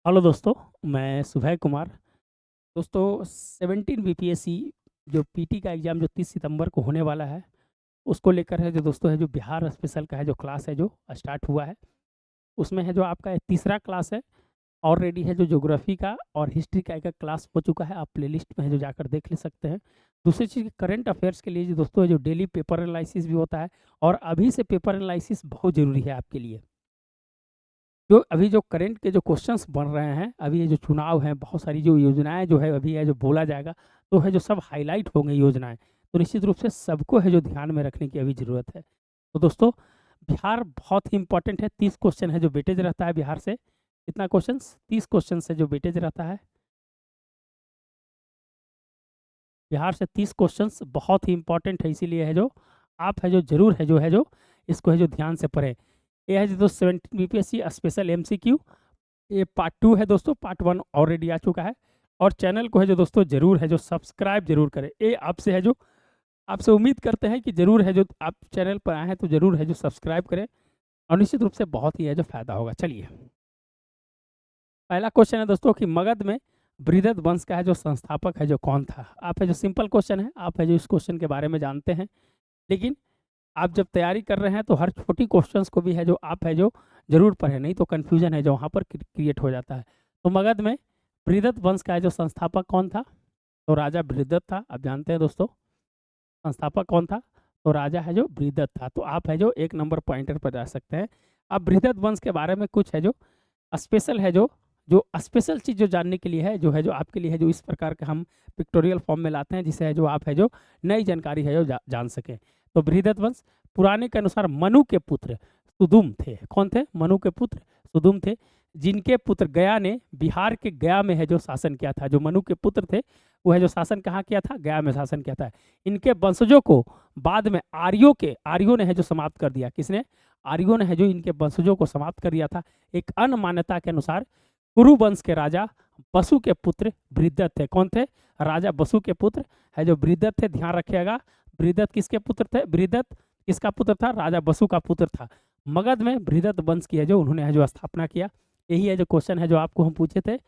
Hello दोस्तों, मैं सुभय कुमार। दोस्तों 17 बीपीएससी जो पीटी का एग्ज़ाम जो 30 सितंबर को होने वाला है, उसको लेकर है जो दोस्तों है जो बिहार स्पेशल का है जो क्लास है जो स्टार्ट हुआ है। उसमें है जो आपका ये तीसरा क्लास है। ऑलरेडी है जो ज्योग्राफी का और हिस्ट्री का एक क्लास हो चुका है। आप प्लेलिस्ट में है जो जाकर देख ले सकते हैं। दूसरी चीज़ करंट अफेयर्स के लिए जो दोस्तों है जो डेली पेपर एनालिसिस भी होता है, और अभी से पेपर एनालिसिस बहुत ज़रूरी है आपके लिए। जो अभी जो करंट के जो क्वेश्चंस बन रहे हैं, अभी ये जो चुनाव है, बहुत सारी जो योजनाएं जो है अभी है जो बोला जाएगा, तो है जो सब हाईलाइट हो गई योजनाएं। तो निश्चित रूप से सबको है जो ध्यान में रखने की अभी ज़रूरत है। तो दोस्तों, बिहार बहुत ही इंपॉर्टेंट है। 30 क्वेश्चन है जो वेटेज रहता है बिहार से। कितना क्वेश्चन? 30 क्वेश्चन है जो वेटेज रहता है बिहार से। 30 क्वेश्चन बहुत ही इंपॉर्टेंट है, इसीलिए है जो आप है जो जरूर है जो इसको है जो ध्यान से पढ़ें। ये है जो 17 बीपीएससी स्पेशल एमसीक्यू। ये पार्ट 2 है दोस्तों, पार्ट 1 ऑलरेडी आ चुका है। और चैनल को है जो दोस्तों जरूर है जो सब्सक्राइब जरूर करें। ये आपसे है जो आपसे उम्मीद करते हैं कि जरूर है जो आप चैनल पर आए हैं तो जरूर है जो सब्सक्राइब करें, और निश्चित रूप से बहुत ही है जो फायदा होगा। चलिए, पहला क्वेश्चन है दोस्तों कि मगध में बृहद वंश का है जो संस्थापक है जो कौन था। आप है जो सिंपल क्वेश्चन है, आप है जो इस क्वेश्चन के बारे में जानते हैं, लेकिन आप जब तैयारी कर रहे हैं तो हर छोटी क्वेश्चंस को भी है जो आप है जो जरूर पढ़ें, नहीं तो कन्फ्यूजन है जो वहाँ पर क्रिएट हो जाता है। तो मगध में बृहद वंश का है जो संस्थापक कौन था? तो राजा बृहद था। आप जानते हैं दोस्तों, संस्थापक कौन था? तो राजा है जो बृहद था। तो आप है जो 1 नंबर पॉइंटर पर जा सकते हैं। अब बृहद वंश के बारे में कुछ है जो स्पेशल है जो स्पेशल चीज़ जो जानने के लिए है जो आपके लिए है जो इस प्रकार का हम पिक्टोरियल फॉर्म में लाते हैं, जिसे है जो आप है जो नई जानकारी है जो जान सकें। तो बृहद वंश पुराने के अनुसार मनु के पुत्र सुदुम थे। कौन थे? मनु के पुत्र सुदुम थे, जिनके पुत्र गया ने बिहार के गया में है जो शासन किया था। जो मनु के पुत्र थे वो है जो शासन कहाँ किया था? गया में शासन किया था। इनके वंशजों को बाद में आर्यों ने है जो समाप्त कर दिया। किसने? आर्यों ने है जो इनके वंशजों को समाप्त कर दिया था। एक अन्य मान्यता के अनुसार कुरु वंश के राजा बसु के पुत्र बृहद थे। कौन थे? राजा बसु के पुत्र है जो बृहद थे। ध्यान रखिएगा, बृहद किसके पुत्र थे? बृहद किसका पुत्र था? राजा बसु का पुत्र था। मगध में बृहद वंश की है जो उन्होंने है जो स्थापना किया। यही है जो क्वेश्चन है जो आपको हम पूछे थे।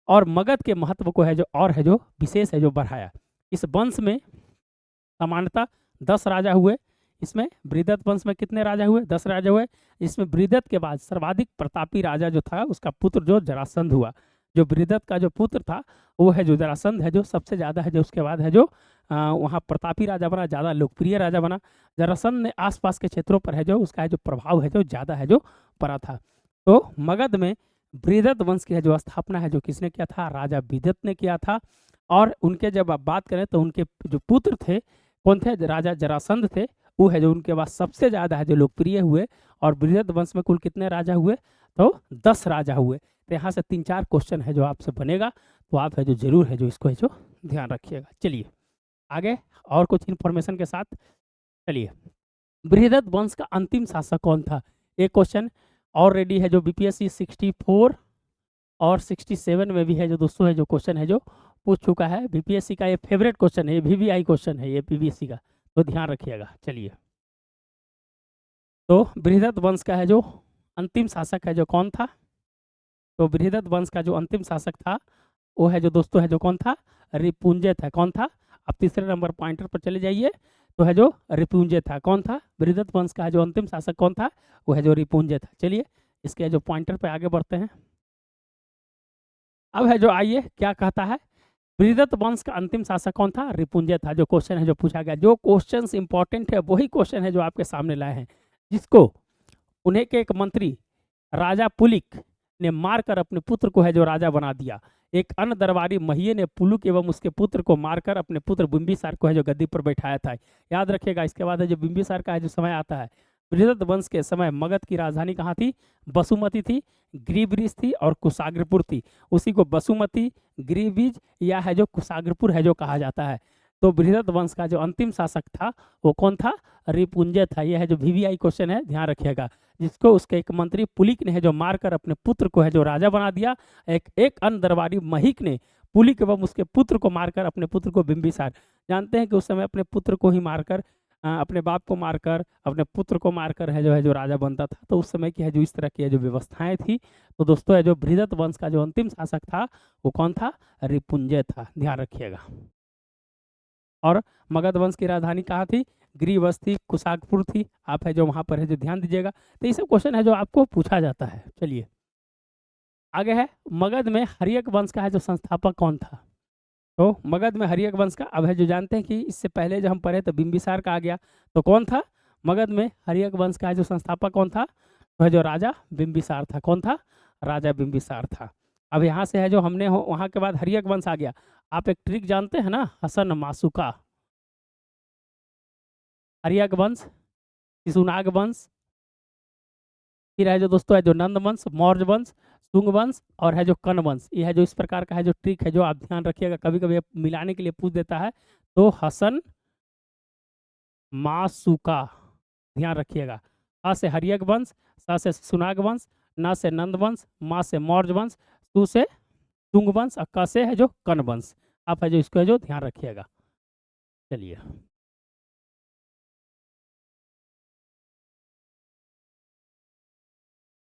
और मगध के महत्व को है जो और है जो विशेष है जो बढ़ाया। इस वंश में सामान्यतः 10 राजा हुए। इसमें बृहद वंश में कितने राजा हुए? 10 राजा हुए। इसमें बृहद के बाद सर्वाधिक प्रतापी राजा जो था उसका पुत्र जो जरासंध हुआ। जो बृहद का जो पुत्र था वो है जो जरासंध है जो सबसे ज़्यादा है जो उसके बाद है जो वहाँ प्रतापी राजा बना, ज़्यादा लोकप्रिय राजा बना। जरासंध ने आसपास के क्षेत्रों पर है जो उसका है जो प्रभाव है जो ज़्यादा है जो पड़ा था। तो मगध में बृहद वंश की है जो स्थापना है जो किसने किया था? राजा बृहद ने किया था। और उनके जब आप बात करें तो उनके जो पुत्र थे कौन थे? राजा जरासंध थे। वो है जो उनके बाद सबसे ज़्यादा है जो लोकप्रिय हुए। और बृहद वंश में कुल कितने राजा हुए? तो 10 राजा हुए। तो यहाँ से 3-4 क्वेश्चन है जो आपसे बनेगा, तो आप है जो जरूर है जो इसको है जो ध्यान रखिएगा। चलिए आगे और कुछ इन्फॉर्मेशन के साथ चलिए। बृहद वंश का अंतिम शासक कौन था? एक क्वेश्चन ऑलरेडी है जो बीपीएससी 64 और 67 में भी है जो दोस्तों है जो क्वेश्चन है जो पूछ चुका है। बीपीएससी का ये फेवरेट क्वेश्चन है, ये वीवीआई क्वेश्चन है ये बीपीएससी का, तो ध्यान रखिएगा। चलिए, तो बृहद वंश का है जो अंतिम शासक है जो कौन था? तो बृहद वंश का जो अंतिम शासक था वो है जो दोस्तों है जो कौन था? रिपुंजय था। कौन था? अब तीसरे नंबर पॉइंटर पर चले जाइए। तो है जो रिपुंजय था। कौन था? बृहद वंश का जो अंतिम शासक कौन था? वो है जो रिपुंजय था। चलिए इसके जो पॉइंटर पर आगे बढ़ते हैं। अब है जो आइए क्या कहता है, बृहद वंश का अंतिम शासक कौन था? रिपुंजय था। जो क्वेश्चन है जो पूछा गया, जो क्वेश्चंस इंपॉर्टेंट है वही क्वेश्चन है जो आपके सामने लाए हैं, जिसको उन्हें के एक मंत्री राजा पुलिक ने मारकर अपने पुत्र को है जो राजा बना दिया। एक अन्य दरबारी महिये ने पुलुक एवं उसके पुत्र को मारकर अपने पुत्र बिंबिसार को है जो गद्दी पर बैठाया था। याद रखिएगा, इसके बाद है जो बिंबिसार का है जो समय आता है। बृहद वंश के समय मगध की राजधानी कहाँ थी? बसुमती थी, गिरिब्रिज थी और कुशाग्रपुर थी। उसी को बसुमती, गिरिब्रिज या है जो कुशाग्रपुर है जो कहा जाता है। तो बृहद वंश का जो अंतिम शासक था वो कौन था? रिपुंजय था। यह है जो वीवीआई क्वेश्चन है, ध्यान रखिएगा, जिसको उसके एक मंत्री पुलिक ने है जो मारकर अपने पुत्र को है जो राजा बना दिया। एक अन्य दरबारी महिक ने पुलिक एवं उसके पुत्र को मारकर अपने पुत्र को बिंबिसार, जानते हैं कि उस समय अपने पुत्र को ही मारकर अपने बाप को मारकर, अपने पुत्र को मारकर है जो राजा बनता था। तो उस समय की है जो इस तरह की है जो व्यवस्थाएं थी। तो दोस्तों है जो बृहद वंश का जो अंतिम शासक था वो कौन था? रिपुंजय था, ध्यान रखिएगा। और मगध वंश की राजधानी कहाँ थी? ग्रीवस थी, कुशाकपुर थी। आप है जो वहाँ पर है जो ध्यान दीजिएगा। तो ये सब क्वेश्चन है जो आपको पूछा जाता है। चलिए आगे है, मगध में हर्यक वंश का है जो संस्थापक कौन था? तो मगध में हर्यक वंश का, अब है जो जानते हैं कि इससे पहले जो हम पढ़े तो बिंबिसार का आ गया। तो कौन था मगध में हर्यक वंश का है जो संस्थापक कौन था? तो है जो राजा बिंबिसार था। कौन था? राजा बिंबिसार था। अब यहाँ से है जो हमने वहाँ के बाद हर्यक वंश आ गया। आप एक ट्रिक जानते हैं ना, हसन मासुका। हर्यक वंश, शिशुनाग वंश, फिर है जो दोस्तों है जो नंद वंश, मौर्य वंश, शुंग वंश और है जो कर्ण वंश। ये है जो इस प्रकार का है जो ट्रिक है जो आप ध्यान रखिएगा, कभी कभी मिलाने के लिए पूछ देता है। तो हसन मासुका, ध्यान रखिएगा। ह से हर्यक वंश, स से सुनाग वंश, न से नंद वंश, मा से मौर्य वंश, सु से शुंग वंश और क से है जो कर्ण वंश। आप है जो इसको है जो ध्यान रखिएगा। चलिए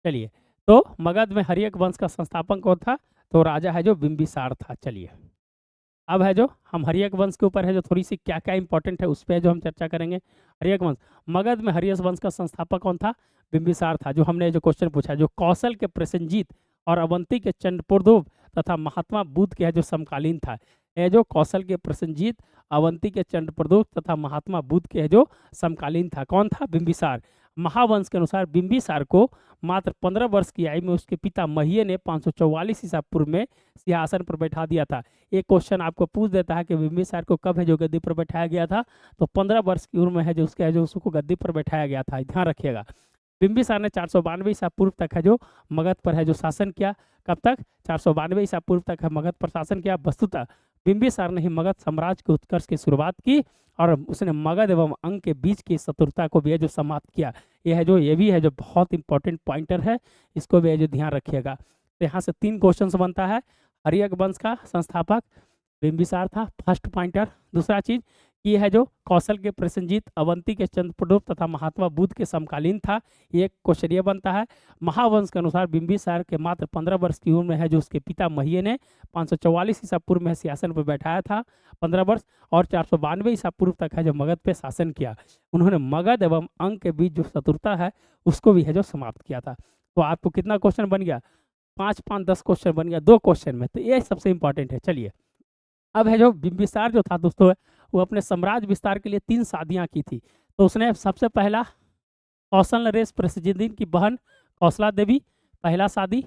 चलिए, तो मगध में हर्यक वंश का संस्थापक कौन था? तो राजा है जो बिंबिसार था। चलिए अब है जो हम हर्यक वंश के ऊपर है जो थोड़ी सी क्या क्या इंपॉर्टेंट है उस पर जो हम चर्चा करेंगे। हर्यक वंश, मगध में हर्यक वंश का संस्थापक कौन था? बिंबिसार था। जो हमने जो क्वेश्चन पूछा, जो कौशल के प्रसेनजीत और अवंती के चंद्रप्रद्योत तथा महात्मा बुद्ध के है जो समकालीन था। यह जो कौशल के प्रसेनजीत, अवंती के चंद्रप्रद्योत तथा महात्मा बुद्ध के है जो समकालीन था। कौन था? बिंबिसार। महावंश के अनुसार बिंबिसार को मात्र 15 वर्ष की आयु में उसके पिता महीय ने 544 ईसा पूर्व में सिंहासन पर बैठा दिया था। एक क्वेश्चन आपको पूछ देता है कि बिंबिसार को कब है जो गद्दी पर बैठाया गया था? तो 15 वर्ष की उम्र में है जो उसके है जो उसको गद्दी पर बैठाया गया था। ध्यान रखिएगा। बिंबिसार ने 492 ईसा पूर्व तक है जो मगध पर है जो शासन किया। कब तक? 492 ईसा पूर्व तक है मगध पर शासन किया। वस्तुतः बिंबिसार ने ही मगध साम्राज्य के उत्कर्ष की शुरुआत की और उसने मगध एवं अंग के बीच की शत्रुता को भी है जो समाप्त किया। ये भी है जो बहुत इंपॉर्टेंट पॉइंटर है, इसको भी है जो ध्यान रखिएगा। तो यहाँ से 3 क्वेश्चन बनता है। हर्यक वंश का संस्थापक बिंबिसार था, फर्स्ट पॉइंटर। दूसरा चीज ये है जो कौशल के प्रसेनजीत, अवंती के चंद्रप्रद्योत तथा महात्मा बुद्ध के समकालीन था। ये क्वेश्चन ये बनता है। महावंश के अनुसार बिंबिसार के मात्र 15 वर्ष की उम्र में है जो उसके पिता महीय ने 544 ईसा पूर्व में सिंहासन पर बैठाया था 15 वर्ष, और 492 ईसा पूर्व तक है जो मगध पे शासन किया। उन्होंने मगध एवं अंग के बीच जो शत्रुता है उसको भी है जो समाप्त किया था। तो आपको कितना क्वेश्चन बन गया? 5 5 10 क्वेश्चन बन गया 2 क्वेश्चन में। तो ये सबसे इंपॉर्टेंट है। चलिए अब है जो बिंबिसार जो था दोस्तों, वो अपने साम्राज्य विस्तार के लिए 3 शादियां की थी। तो उसने सबसे पहला कौशल नरेश प्रसिद्धिन की बहन कौशला देवी पहला शादी,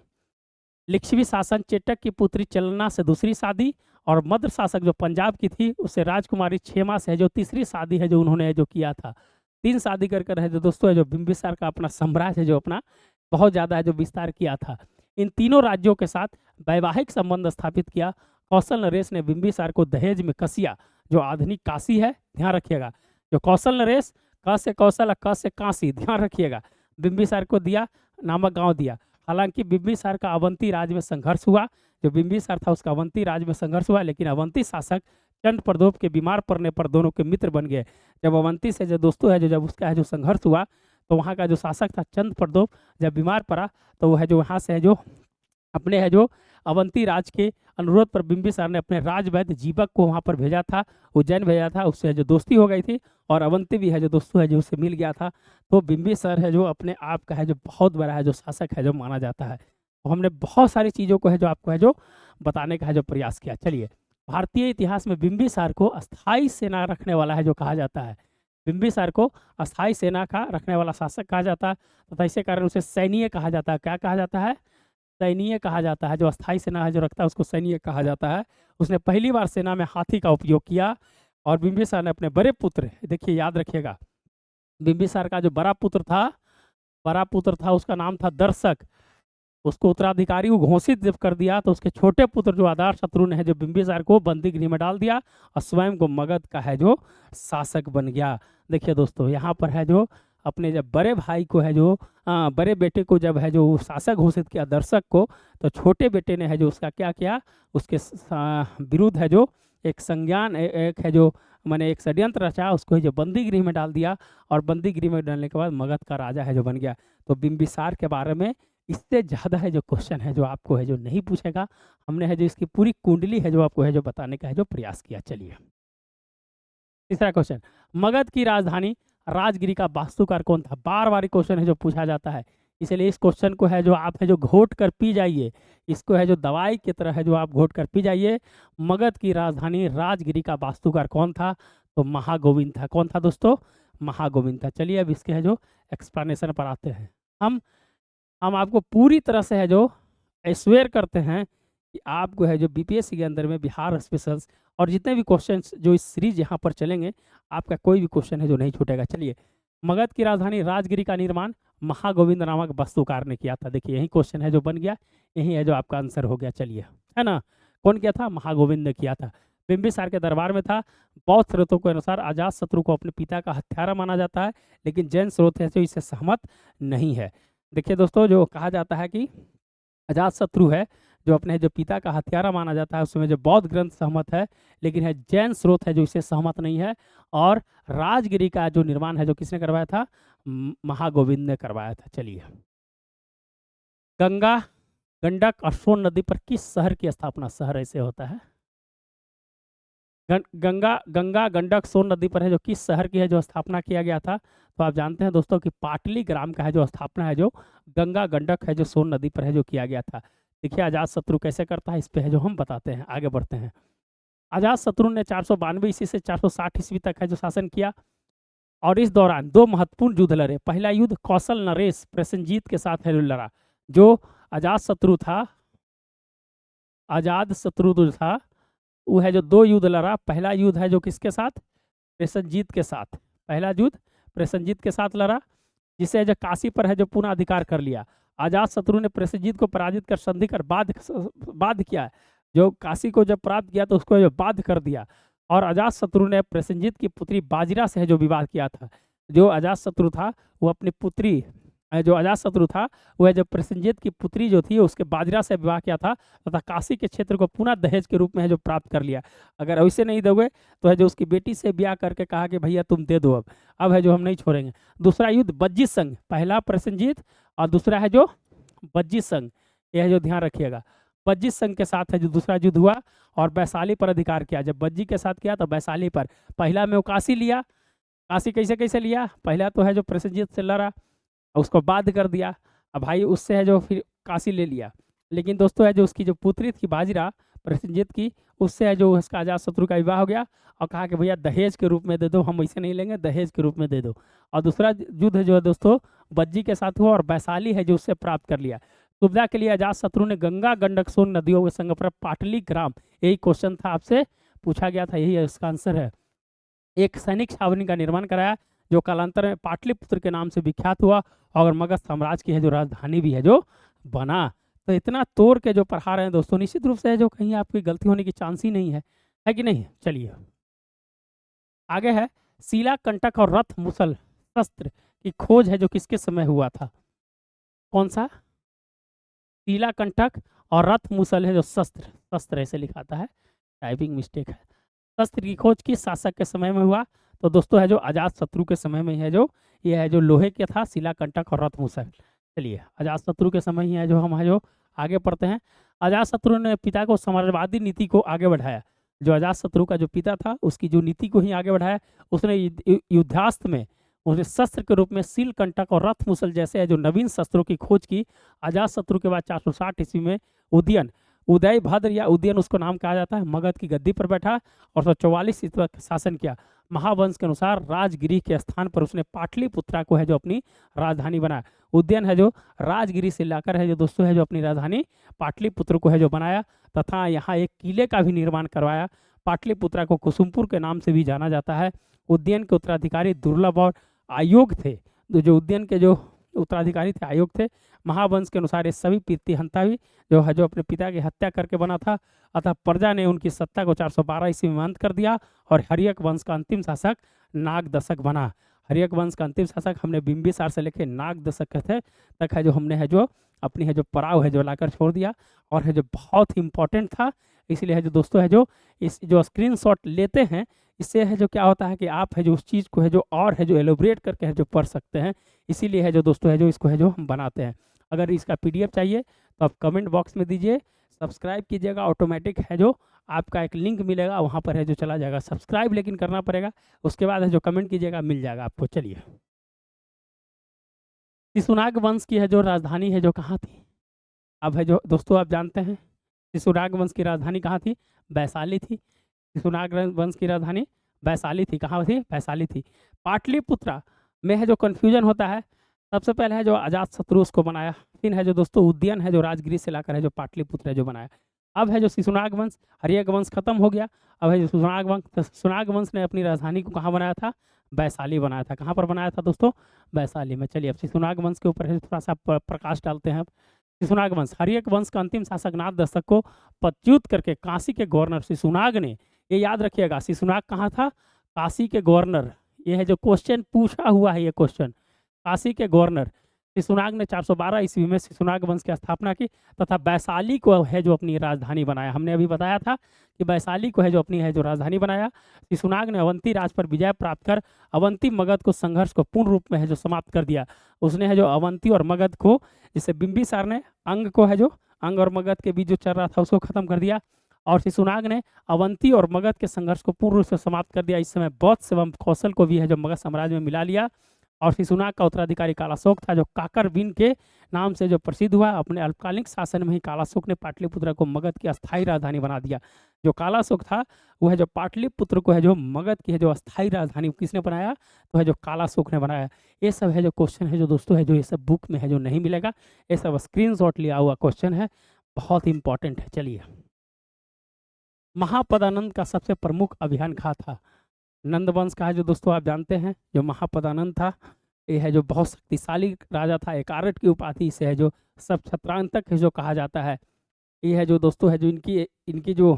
लिच्छवी शासन चेटक की पुत्री चलना से दूसरी शादी, और मद्र शासक जो पंजाब की थी उससे राजकुमारी क्षेमा से है जो तीसरी शादी है जो उन्होंने जो किया था। 3 शादी कर कर है जो दोस्तों है जो बिंबिसार का अपना साम्राज्य है जो अपना बहुत ज़्यादा है जो विस्तार किया था। इन तीनों राज्यों के साथ वैवाहिक संबंध स्थापित किया। कौशल नरेश ने बिंबिसार को दहेज में कसिया, जो आधुनिक काशी है, ध्यान रखिएगा। जो कौशल नरेश, क से कौशल, क से काशी, ध्यान रखिएगा, बिंबिसार को दिया, नामक गांव दिया। हालांकि बिंबिसार का अवंती राज्य में संघर्ष हुआ। जो बिंबिसार था उसका अवंती राज्य में संघर्ष हुआ, लेकिन अवंती शासक चंद्रप्रद्योत के बीमार पड़ने पर दोनों के मित्र बन गए। जब अवंती से जो दोस्तों है जो जब उसका है जो संघर्ष हुआ तो वहाँ का जो शासक था चंद्रप्रद्योत जब बीमार पड़ा तो वह है जो वहाँ से है जो अपने है जो अवंती राज के अनुरोध पर बिंबिसार ने अपने राजवैद्य जीवक को वहाँ पर भेजा था, उज्जैन भेजा था। उससे जो दोस्ती हो गई थी और अवंती भी है जो दोस्तों है जो उससे मिल गया था। तो बिंबिसार है जो अपने आप का है जो बहुत बड़ा है जो शासक है जो माना जाता है। तो हमने बहुत सारी चीज़ों को है जो आपको है जो बताने का है जो प्रयास किया। चलिए, भारतीय इतिहास में बिंबिसार को अस्थायी सेना रखने वाला है जो कहा जाता है। बिंबिसार को अस्थायी सेना का रखने वाला शासक कहा जाता है, तथा इसी कारण उसे सैन्य कहा जाता है। क्या कहा जाता है? सैन्य कहा जाता है। जो अस्थायी सेना है जो रखता है उसको सैन्य कहा जाता है। उसने पहली बार सेना में हाथी का उपयोग किया और बिंबिसार ने अपने बड़े पुत्र, देखिए याद रखिएगा, बिंबिसार का जो बड़ा पुत्र था उसका नाम था दर्शक। उसको उत्तराधिकारी घोषित जब कर दिया तो उसके छोटे पुत्र जो आधार शत्रु ने है जो बिंबिसार को बंदी गृह में डाल दिया और स्वयं को मगध का है जो शासक बन गया। देखिए दोस्तों, यहाँ पर है जो अपने जब बड़े भाई को है जो बड़े बेटे को जब है जो शासक घोषित किया दर्शक को, तो छोटे बेटे ने है जो उसका क्या किया, उसके विरुद्ध है जो एक संज्ञान एक है जो मैंने एक षड्यंत्र रचा, उसको है जो बंदी गृह में डाल दिया, और बंदी गृह में डालने के बाद मगध का राजा है जो बन गया। तो बिंबिसार के बारे में इससे ज़्यादा है जो क्वेश्चन है जो आपको है जो नहीं पूछेगा। हमने है जो इसकी पूरी कुंडली है जो आपको है जो बताने का है जो प्रयास किया। चलिए तीसरा क्वेश्चन, मगध की राजधानी राजगिरी का वास्तुकार कौन था? बार बार क्वेश्चन है जो पूछा जाता है, इसलिए इस क्वेश्चन को है जो आप है जो घोट कर पी जाइए, इसको है जो दवाई की तरह है जो आप घोट कर पी जाइए। मगध की राजधानी राजगिरी का वास्तुकार कौन था? तो महागोविंद था। कौन था दोस्तों? महागोविंद था। चलिए अब इसके है जो एक्सप्लेनेशन पर आते हैं। हम आपको पूरी तरह से है जो एश्योर करते हैं कि आपको है जो बीपीएससी के अंदर में बिहार स्पेशल्स और जितने भी क्वेश्चंस जो इस सीरीज यहाँ पर चलेंगे, आपका कोई भी क्वेश्चन है जो नहीं छूटेगा। चलिए, मगध की राजधानी राजगिरी का निर्माण महागोविंद नामक वास्तुकार ने किया था। देखिए यही क्वेश्चन है जो बन गया, यही है जो आपका आंसर हो गया। चलिए, है ना, कौन किया था? महागोविंद ने किया था। बिंबिसार के दरबार में था। बौद्ध स्रोतों के अनुसार अजातशत्रु को अपने पिता का हत्यारा माना जाता है, लेकिन जैन स्रोत है जो इससे सहमत नहीं है। देखिए दोस्तों, जो कहा जाता है कि अजातशत्रु है जो अपने जो पिता का हत्यारा माना जाता है, उसमें जो बौद्ध ग्रंथ सहमत है, लेकिन है जैन स्रोत है जो इससे सहमत नहीं है। और राजगिरी का जो निर्माण है जो किसने करवाया था? महागोविंद ने करवाया था। चलिए, गंगा, गंडक और सोन नदी पर किस शहर की स्थापना? शहर ऐसे होता है। गंगा गंडक सोन नदी पर है जो किस शहर की है जो स्थापना किया गया था? तो आप जानते हैं दोस्तों कि पाटली ग्राम का है जो स्थापना है जो गंगा गंडक है जो सोन नदी पर है जो किया गया था। देखिए अजातशत्रु कैसे करता है, इस पे है जो हम बताते हैं। आगे बढ़ते हैं। अजातशत्रु ने 492 ईस्वी से 460 ईस्वी तक है जो शासन किया, और इस दौरान दो महत्वपूर्ण युद्ध लड़े। पहला युद्ध कौशल नरेश प्रसेनजीत के साथ है लड़ा। जो अजातशत्रु था, अजातशत्रु जो था वो है जो दो युद्ध लड़ा। पहला युद्ध है जो किसके साथ? प्रसेनजीत के साथ। पहला युद्ध प्रसेनजीत के साथ लड़ा, जिसे जो काशी पर है जो पुनः अधिकार कर लिया। अजातशत्रु ने प्रसेनजीत को पराजित कर संधि कर बाध्य किया। जो काशी को जब प्राप्त किया तो उसको जो बाध्य कर दिया। और अजातशत्रु ने प्रसेनजीत की पुत्री बाजिरा से है जो विवाह किया था। जो अजातशत्रु था वो अपनी पुत्री, जो अजातशत्रु था वह जब प्रसेनजीत की पुत्री जो थी उसके बाजिरा से विवाह किया था, तथा काशी के क्षेत्र को पुनः दहेज के रूप में है जो प्राप्त कर लिया। अगर वैसे नहीं दोगे तो है जो उसकी बेटी से ब्याह करके कहा कि भैया तुम दे दो, अब है जो हम नहीं छोड़ेंगे। दूसरा युद्ध बज्जित संघ, पहला प्रसेनजीत और दूसरा है जो बज्जित संघ, यह जो ध्यान रखिएगा। बज्जित संघ के साथ है जो दूसरा युद्ध हुआ और वैशाली पर अधिकार किया। जब बज्जी के साथ किया तो वैशाली पर। पहला में वो काशी लिया। काशी कैसे कैसे लिया? पहला तो है जो प्रसेनजीत से लड़ा, उसको बाध्य कर दिया। अब भाई उससे है जो फिर काशी ले लिया। लेकिन दोस्तों है जो उसकी जो पुत्री थी बाजिरा प्रसेनजीत की, उससे है जो उसका अजातशत्रु का विवाह हो गया और कहा कि भैया दहेज के रूप में दे दो, हम ऐसे नहीं लेंगे, दहेज के रूप में दे दो। और दूसरा युद्ध जो है दोस्तों बज्जी के साथ हुआ और वैशाली है जो उससे प्राप्त कर लिया। सुविधा के लिए अजातशत्रु ने गंगा गंडक सोन नदियों के संग पर पाटली ग्राम, यही क्वेश्चन था आपसे पूछा गया था, यही इसका आंसर है, एक सैनिक छावनी का निर्माण कराया जो कालांतर में पाटलिपुत्र के नाम से विख्यात हुआ और मगध साम्राज्य की है जो राजधानी भी है जो बना। तो इतना तोड़ के जो पढ़ा रहे हैं दोस्तों, निश्चित रूप से है जो कहीं आपकी गलती होने की चांस ही नहीं है कि नहीं। चलिए आगे है, शिला कंटक और रथ मुसल शस्त्र की खोज है जो किसके समय हुआ था? कौन सा? शिला कंटक और रथ मुसल है जो शस्त्र ऐसे लिखाता है, टाइपिंग मिस्टेक है। शस्त्र की खोज किस शासक के समय में हुआ? तो दोस्तों है जो अजातशत्रु के समय में है जो ये है जो लोहे के था, शिला कंटक और रथ मुसल। चलिए अजातशत्रु के समय ही है जो हम है जो आगे पढ़ते हैं। अजातशत्रु ने पिता को साम्राज्यवादी नीति को आगे बढ़ाया। जो अजातशत्रु का जो पिता था उसकी जो नीति को ही आगे बढ़ाया। उसने युद्धास्त्र में उसने शस्त्र के रूप में सील कंटक और रथ मुसल जैसे है जो नवीन शस्त्रों की खोज की। अजातशत्रु के बाद 460 ईस्वी में उदय भद्र या उदयन उसको नाम कहा जाता है, मगध की गद्दी पर बैठा और 144 ईस्वी तक शासन किया। महावंश के अनुसार राजगिरी के स्थान पर उसने पाटलिपुत्रा को है जो अपनी राजधानी बनाया। उदयन है जो राजगिरी से लाकर है जो दोस्तों है जो अपनी राजधानी पाटलिपुत्र को है जो बनाया, तथा यहाँ एक किले का भी निर्माण करवाया। पाटलिपुत्रा को कुसुमपुर के नाम से भी जाना जाता है। उदयन के उत्तराधिकारी दुर्लभ और आयोग थे। जो उदयन के जो उत्तराधिकारी थे आयोग थे। महावंश के अनुसार ये सभी पितृहंता भी जो है जो अपने पिता की हत्या करके बना था। अतः प्रजा ने उनकी सत्ता को 412 ईस्वी में अंत कर दिया और हर्यक वंश का अंतिम शासक नागदशक बना। हर्यक वंश का अंतिम शासक हमने बिंबिसार से लेकर नागदशक थे तक है जो हमने है जो अपनी है जो पड़ाव है जो लाकर छोड़ दिया और है जो बहुत ही इंपॉर्टेंट था। इसलिए है जो दोस्तों है जो इस जो स्क्रीनशॉट लेते हैं इससे है जो क्या होता है कि आप है जो उस चीज़ को है जो और है जो एलोबरेट करके है जो पढ़ सकते हैं। इसीलिए है जो दोस्तों है जो इसको है जो हम बनाते हैं। अगर इसका पीडीएफ चाहिए तो आप कमेंट बॉक्स में दीजिए, सब्सक्राइब कीजिएगा, ऑटोमेटिक है जो आपका एक लिंक मिलेगा, वहाँ पर है जो चला जाएगा। सब्सक्राइब लेकिन करना पड़ेगा, उसके बाद है जो कमेंट कीजिएगा, मिल जाएगा आपको। चलिए, शिशुनाग वंश की है जो राजधानी है जो कहाँ थी? अब है जो दोस्तों आप जानते हैं शिशुनाग वंश की राजधानी कहाँ थी? वैशाली थी। शिशुनाग वंश की राजधानी वैशाली थी। कहाँ थी? वैशाली थी। पाटलिपुत्रा में है जो कन्फ्यूजन होता है, सबसे पहले है जो अजातशत्रु उसको बनाया, फिर है जो दोस्तों उद्यन है जो राजगिरी से लाकर है जो पाटलिपुत्र है जो बनाया। अब है जो शिशुनाग वंश, हर्यक वंश खत्म हो गया, अब है जो शिशुनाग वंश। तो शिशुनाग वंश ने अपनी राजधानी को कहाँ बनाया था? वैशाली बनाया था। कहाँ पर बनाया था दोस्तों? वैशाली में। चलिए अब शिशुनाग वंश के ऊपर है थोड़ा सा प्रकाश डालते हैं। शिशुनाग वंश, हर्यक वंश का अंतिम शासक नाथ दस्तक को पदच्युत करके काशी के गवर्नर शिशुनाग ने, ये याद रखिएगा, शिशुनाग कहाँ था? काशी के गवर्नर। ये है जो क्वेश्चन पूछा हुआ है, ये क्वेश्चन, काशी के गवर्नर शिशुनाग ने 412 ईस्वी में शिशुनाग वंश की स्थापना की तथा वैशाली को है जो अपनी राजधानी बनाया। हमने अभी बताया था कि वैशाली को है जो अपनी है जो राजधानी बनाया। शिशुनाग ने अवंती राज पर विजय प्राप्त कर अवंती मगध को संघर्ष को पूर्ण रूप में है जो समाप्त कर दिया। उसने है जो अवंती और मगध को, जिसे बिंबिसार ने अंग को है जो अंग और मगध के बीच जो चल रहा था उसको खत्म कर दिया, और शिशुनाग ने अवंती और मगध के संघर्ष को पूर्ण रूप से समाप्त कर दिया। इस समय बौद्ध एवं कौशल को भी है जो मगध साम्राज्य में मिला लिया। और शिशुनाग का उत्तराधिकारी कालाशोक था जो काकरविन के नाम से जो प्रसिद्ध हुआ। अपने अल्पकालिक शासन में ही कालाशोक ने पाटलिपुत्र को मगध की अस्थायी राजधानी बना दिया। जो कालाशोक था वो है जो पाटलिपुत्र को है जो मगध की है जो अस्थायी राजधानी किसने बनाया? तो है जो कालाशोक ने बनाया। ये सब है जो क्वेश्चन है जो दोस्तों है जो ये सब बुक में है जो नहीं मिलेगा, ये सब स्क्रीनशॉट लिया हुआ क्वेश्चन है, बहुत इंपॉर्टेंट है। चलिए, महापदानंद का सबसे प्रमुख अभियान कहाँ था? नंद वंश का है जो दोस्तों आप जानते हैं, जो महापदानंद था ये है जो बहुत शक्तिशाली राजा था। एकारट की उपाधि से है जो सब छत्रांतक है जो कहा जाता है। ये है जो दोस्तों है जो इनकी इनकी जो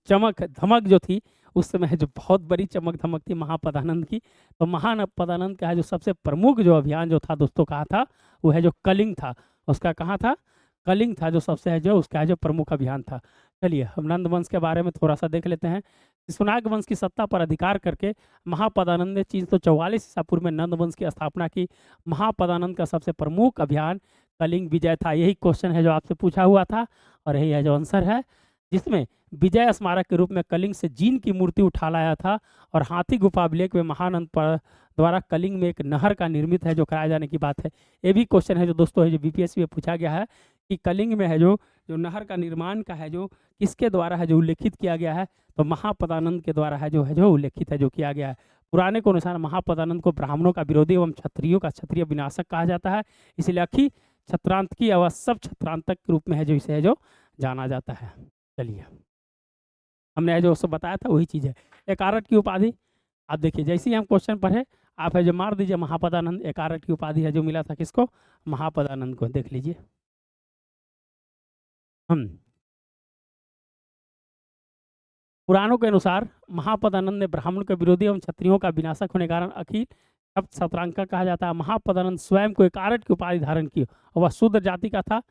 चमक धमक जो थी उस समय है जो बहुत बड़ी चमक धमक थी महापदानंद की। तो महापदानंद का है जो सबसे प्रमुख जो अभियान जो था दोस्तों कहा था, वो है जो कलिंग था। उसका कहाँ था? कलिंग था जो सबसे है जो उसका है जो प्रमुख अभियान था। चलिए हम नंद वंश के बारे में थोड़ा सा देख लेते हैं। शिशुनाग वंश की सत्ता पर अधिकार करके महापदानंद ने 344 ईसा पूर्व में नंद वंश की स्थापना की। महापदानंद का सबसे प्रमुख अभियान कलिंग विजय था। यही क्वेश्चन है जो आपसे पूछा हुआ था और यही है जो आंसर है, जिसमें विजय स्मारक के रूप में कलिंग से जीन की मूर्ति उठा लाया था और हाथी गुफा अभिलेख में महानंद पर द्वारा कलिंग में एक नहर का निर्मित है जो कराए जाने की बात है। ये भी क्वेश्चन है जो दोस्तों है जो बीपीएससी में पूछा गया है कि कलिंग में है जो नहर का निर्माण का है जो किसके द्वारा है जो उल्लेखित किया गया है? तो महापदानंद के द्वारा है जो उल्लेखित है जो किया गया है। पुराने के अनुसार महापदानंद को ब्राह्मणों का विरोधी एवं क्षत्रियों का क्षत्रिय विनाशक कहा जाता है, इसलिए अखी छत्रांतकी अवश्य सब छत्रांतक के रूप में है जो इसे है जो जाना जाता है। चलिए, हमने जो सब बताया था वही चीज़ है। एकारट की उपाधि आप देखिए, जैसे ही हम क्वेश्चन पढ़े आप है जो मार दीजिए महापदानंद। एकारट की उपाधि है जो मिला था किसको? महापदानंद को। देख लीजिए, हम पुराणों के अनुसार महापदानंद ने ब्राह्मण के विरोधी एवं क्षत्रियों का विनाशक होने के कारण अखिल शब्द शतरांका कहा जाता है। महापदानंद स्वयं को एकारट की उपाधि धारण की और वह शूद्र जाति का था।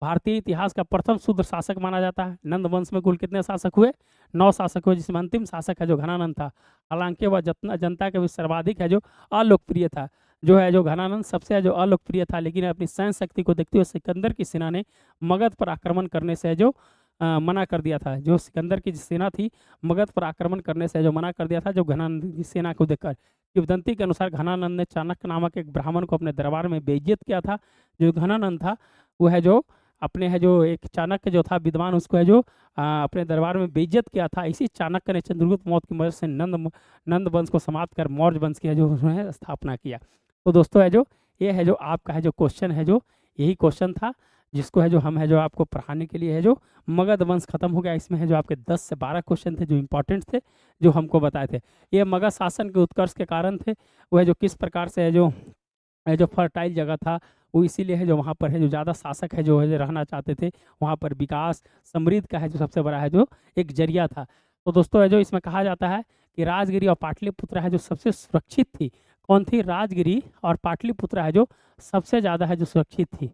भारतीय इतिहास का प्रथम शूद्र शासक माना जाता है। नंद वंश में कुल कितने शासक हुए? 9 शासक हुए, जिसमें अंतिम शासक है जो घनानंद था। हालांकि वह जनता के बीच सर्वाधिक है जो अलोकप्रिय था। जो है जो घनानंद सबसे है जो अलोकप्रिय था, लेकिन अपनी सैन्य शक्ति को देखते हुए सिकंदर की सेना ने मगध पर आक्रमण करने से जो मना कर दिया था। जो सिकंदर की सेना थी मगध पर आक्रमण करने से जो मना कर दिया था जो घनानंद की सेना को देखकर। किंवदंती के अनुसार घनानंद ने चाणक्य नामक एक ब्राह्मण को अपने दरबार में बेइज्जत किया था। जो घनानंद था वो है जो अपने है जो एक चाणक्य जो था विद्वान, उसको है जो अपने दरबार में बेइज्जत किया था। इसी चाणक्य ने चंद्रगुप्त मौर्य की मदद से नंद वंश को समाप्त कर मौर्य वंश की है जो उसने स्थापना किया। तो दोस्तों है जो ये है जो आपका है जो क्वेश्चन है जो यही क्वेश्चन था, जिसको है जो हम है जो आपको पढ़ाने के लिए है जो मगध वंश खत्म हो गया। इसमें है जो आपके 10 से 12 क्वेश्चन थे जो इंपॉर्टेंट थे, जो हमको बताए थे। ये मगध शासन के उत्कर्ष के कारण थे। वो है जो किस प्रकार से है जो फर्टाइल जगह था, वो इसीलिए है जो वहाँ पर है जो ज़्यादा शासक है जो रहना चाहते थे। वहाँ पर विकास समृद्धि का है जो सबसे बड़ा है जो एक जरिया था। तो दोस्तों है जो इसमें कहा जाता है कि राजगिरी और पाटलिपुत्र है जो सबसे सुरक्षित थी। कौन थी? राजगिरी और पाटलिपुत्र है जो सबसे ज़्यादा है जो सुरक्षित थी।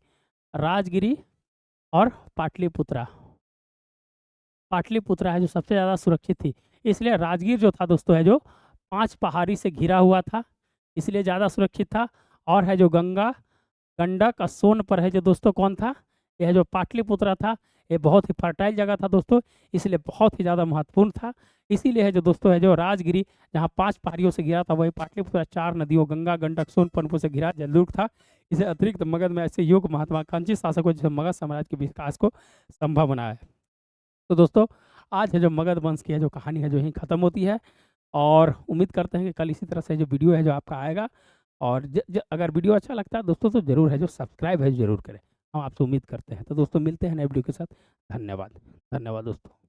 राजगिरी और पाटलिपुत्रा है जो सबसे ज़्यादा सुरक्षित थी। इसलिए राजगीर जो था दोस्तों है जो 5 पहाड़ी से घिरा हुआ था, इसलिए ज़्यादा सुरक्षित था। और है जो गंगा, गंडक और सोन पर है जो दोस्तों कौन था, यह जो पाटलिपुत्रा था, ये बहुत ही फर्टाइल जगह था दोस्तों, इसलिए बहुत ही ज़्यादा महत्वपूर्ण था। इसीलिए है जो दोस्तों है जो राजगिरी जहाँ 5 पहाड़ियों से घिरा था, वही पाटलिपुत्रा 4 नदियों गंगा, गंडक, सोन, पनपुर से घिरा जलदुर्ग था। इसे अतिरिक्त मगध में ऐसे युग महत्वाकांक्षी शासकों जैसे मगध साम्राज्य के विकास को संभव बनाया है। तो दोस्तों आज है जो मगध वंश की है जो कहानी है जो यहीं खत्म होती है, और उम्मीद करते हैं कि कल इसी तरह से जो वीडियो है जो आपका आएगा। और अगर वीडियो अच्छा लगता है दोस्तों तो ज़रूर है जो सब्सक्राइब है ज़रूर करें, हम आपसे उम्मीद करते हैं। तो दोस्तों मिलते हैं नए वीडियो के साथ। धन्यवाद। धन्यवाद दोस्तों।